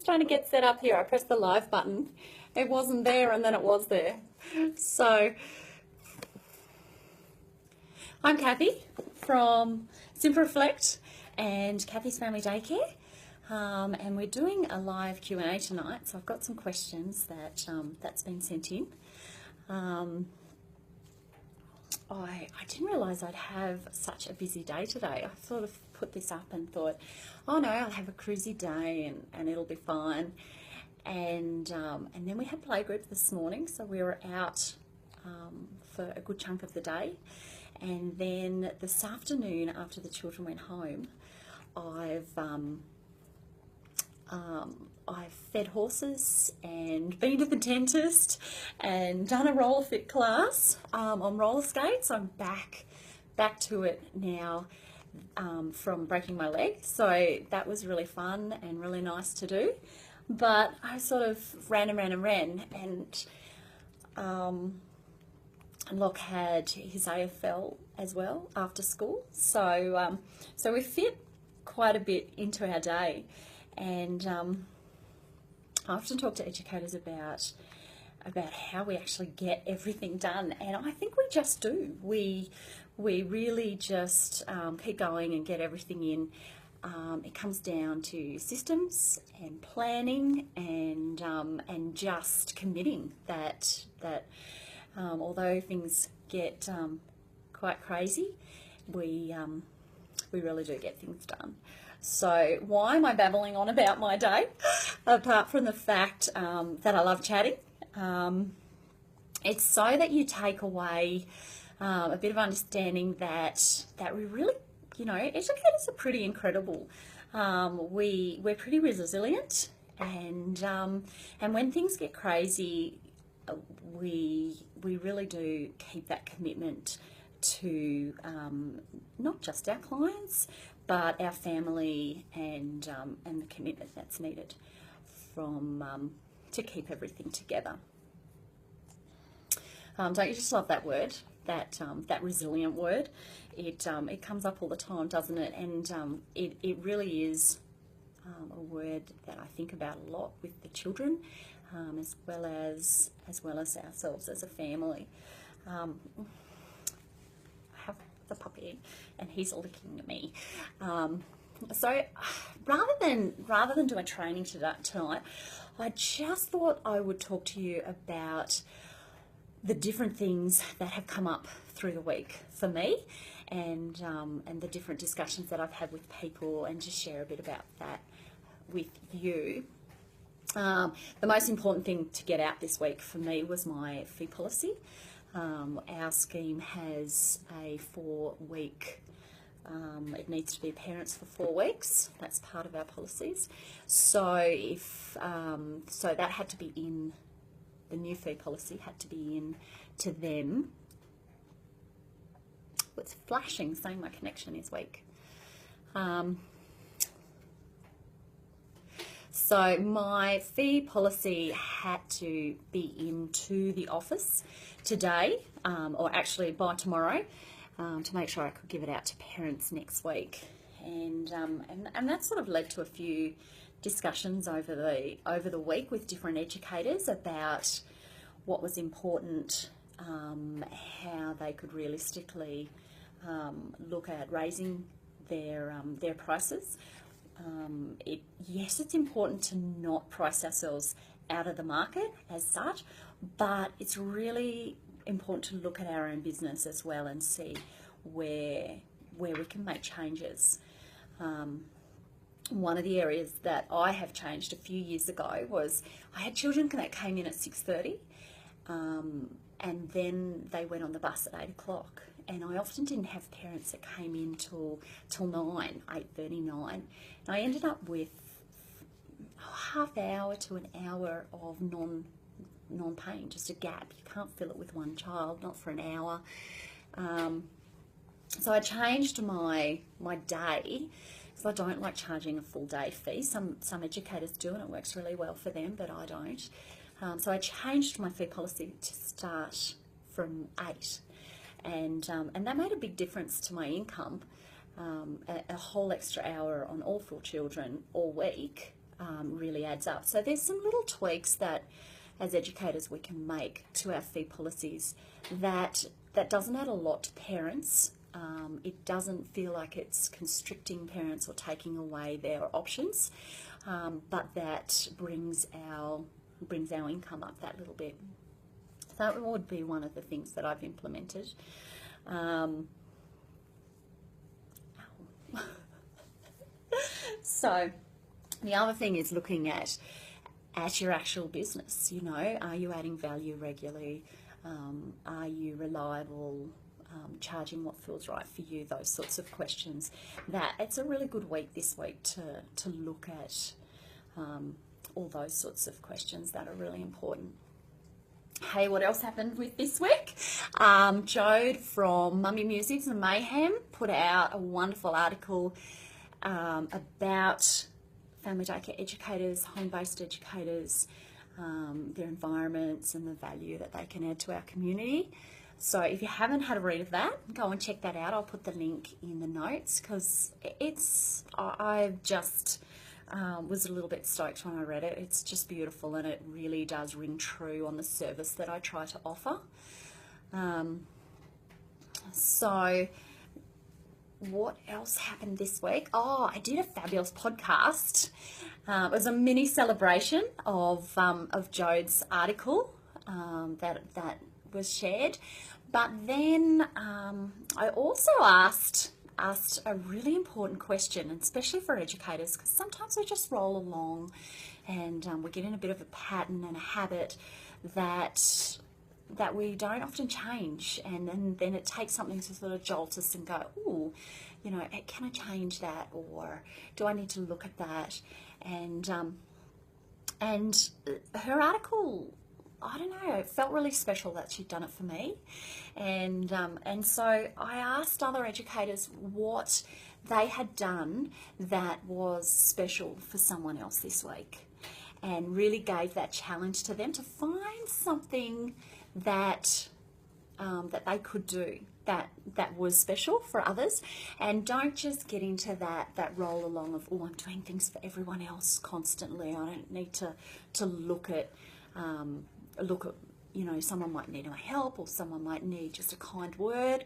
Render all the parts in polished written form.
trying to get set up here. I pressed the live button. It wasn't there and then it was there. So, I'm Kathy from Simple Reflect and Kathy's Family Daycare. And we're doing a live Q&A tonight. So I've got some questions that's been sent in. I didn't realise I'd have such a busy day today. I sort of put this up and thought, oh no, I'll have a cruisy day and it'll be fine. And then we had playgroup this morning, so we were out for a good chunk of the day. And then this afternoon, after the children went home, I've fed horses and been to the dentist and done a roller fit class on roller skates. I'm back to it now from breaking my leg. So that was really fun and really nice to do. But I sort of ran and Locke had his AFL as well after school. So we fit quite a bit into our day. And I often talk to educators about how we actually get everything done, and I think we just do. We really just keep going and get everything in. It comes down to systems and planning and just committing that although things get quite crazy, we really do get things done. So why am I babbling on about my day? Apart from the fact that I love chatting, it's so that you take away a bit of understanding that we really, educators are pretty incredible. We're pretty resilient, and when things get crazy, we really do keep that commitment to not just our clients, but our family and the commitment that's needed to keep everything together. Don't you just love that word, that resilient word? It comes up all the time, doesn't it? And it really is a word that I think about a lot with the children, as well as ourselves as a family. The puppy and he's looking at me. So rather than doing training tonight, I just thought I would talk to you about the different things that have come up through the week for me, and the different discussions that I've had with people, and just share a bit about that with you. The most important thing to get out this week for me was my fee policy. Our scheme has a 4-week, it needs to be parents for 4 weeks. That's part of our policies. So so that had to be in, the new fee policy had to be in to them. It's flashing, saying my connection is weak. So my fee policy had to be into the office today, or actually by tomorrow, to make sure I could give it out to parents next week. And that sort of led to a few discussions over the week with different educators about what was important, how they could realistically look at raising their prices. Yes, it's important to not price ourselves out of the market as such, but it's really important to look at our own business as well and see where we can make changes. One of the areas that I have changed a few years ago was I had children that came in at 6:30, and then they went on the bus at 8 o'clock. And I often didn't have parents that came in till 9, 8:30, 9. And I ended up with a half hour to an hour of non-paying, just a gap. You can't fill it with one child, not for an hour. So I changed my day, because I don't like charging a full day fee. Some educators do, and it works really well for them, but I don't. So I changed my fee policy to start from 8. And that made a big difference to my income. A whole extra hour on all 4 children all week really adds up. So there's some little tweaks that as educators we can make to our fee policies that doesn't add a lot to parents. It doesn't feel like it's constricting parents or taking away their options, but that brings our income up that little bit. So that would be one of the things that I've implemented. So the other thing is looking at your actual business. You know, are you adding value regularly? Are you reliable? Charging what feels right for you? Those sorts of questions. That it's a really good week this week to look at all those sorts of questions that are really important. Hey, what else happened with this week? Jode from Mummy Musics and Mayhem put out a wonderful article about family daycare educators, home-based educators, their environments and the value that they can add to our community. So if you haven't had a read of that, go and check that out. I'll put the link in the notes because I just was a little bit stoked when I read it. It's just beautiful and it really does ring true on the service that I try to offer. So what else happened this week? Oh, I did a fabulous podcast. It was a mini celebration of Jode's article that was shared. But then I also asked a really important question, and especially for educators, because sometimes we just roll along and we get in a bit of a pattern and a habit that we don't often change, and then it takes something to sort of jolt us and go, ooh, you know, can I change that, or do I need to look at that? And her article, I don't know, it felt really special that she'd done it for me, and so I asked other educators what they had done that was special for someone else this week, and really gave that challenge to them to find something that they could do that was special for others, and don't just get into that roll along of, oh, I'm doing things for everyone else constantly. I don't need to look at you know, someone might need my help, or someone might need just a kind word,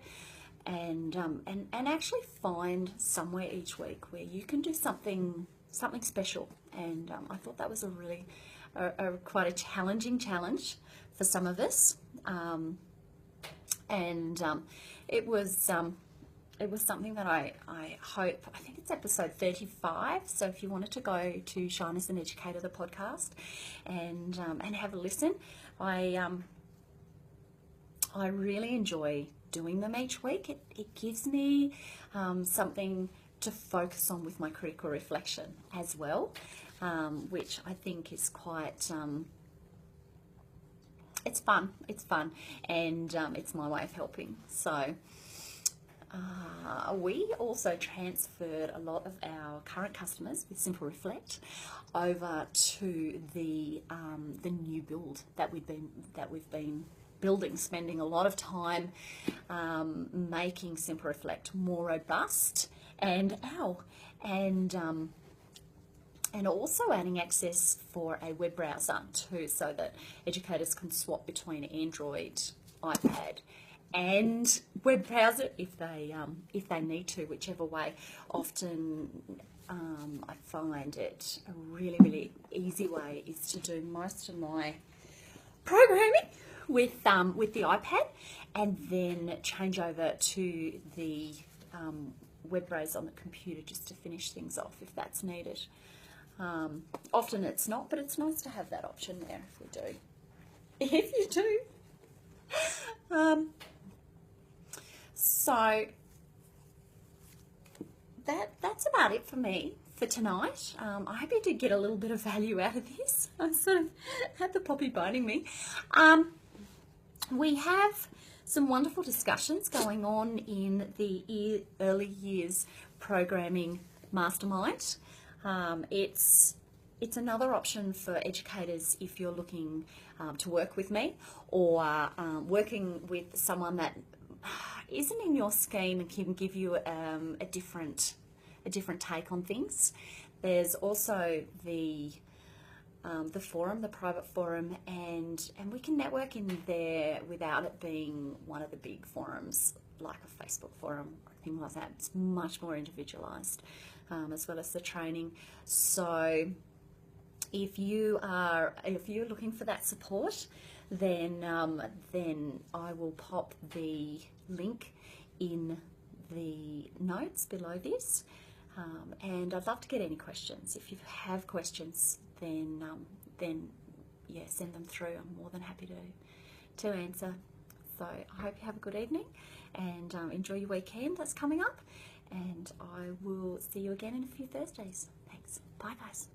and actually find somewhere each week where you can do something special. And I thought that was a really quite a challenging challenge for some of us, it was something that I hope, I think it's episode 35, so if you wanted to go to Shine as an Educator, the podcast, and have a listen, I really enjoy doing them each week. It gives me something to focus on with my critical reflection as well, which I think is quite it's fun, and it's my way of helping. So we also transferred a lot of our current customers with Simple Reflect over to the new build that we've been building, spending a lot of time making Simple Reflect more robust and also adding access for a web browser too, so that educators can swap between Android, iPad, and web browser if they need to, whichever way. Often I find it a really, really easy way is to do most of my programming with the iPad, and then change over to the web browser on the computer just to finish things off if that's needed. Often it's not, but it's nice to have that option there if we do. If you do. So that's about it for me for tonight. I hope you did get a little bit of value out of this. I sort of had the puppy biting me. We have some wonderful discussions going on in the early years programming mastermind. It's another option for educators if you're looking to work with me, or working with someone that isn't in your scheme and can give you a different take on things. There's also the forum, the private forum, and we can network in there without it being one of the big forums like a Facebook forum or thing like that. It's much more individualized, as well as the training. So if you're looking for that support, then I will pop the link in the notes below this. And I'd love to get any questions. If you have questions, then yeah, send them through. I'm more than happy to answer. So I hope you have a good evening, and enjoy your weekend that's coming up. And I will see you again in a few Thursdays. Thanks. Bye, guys.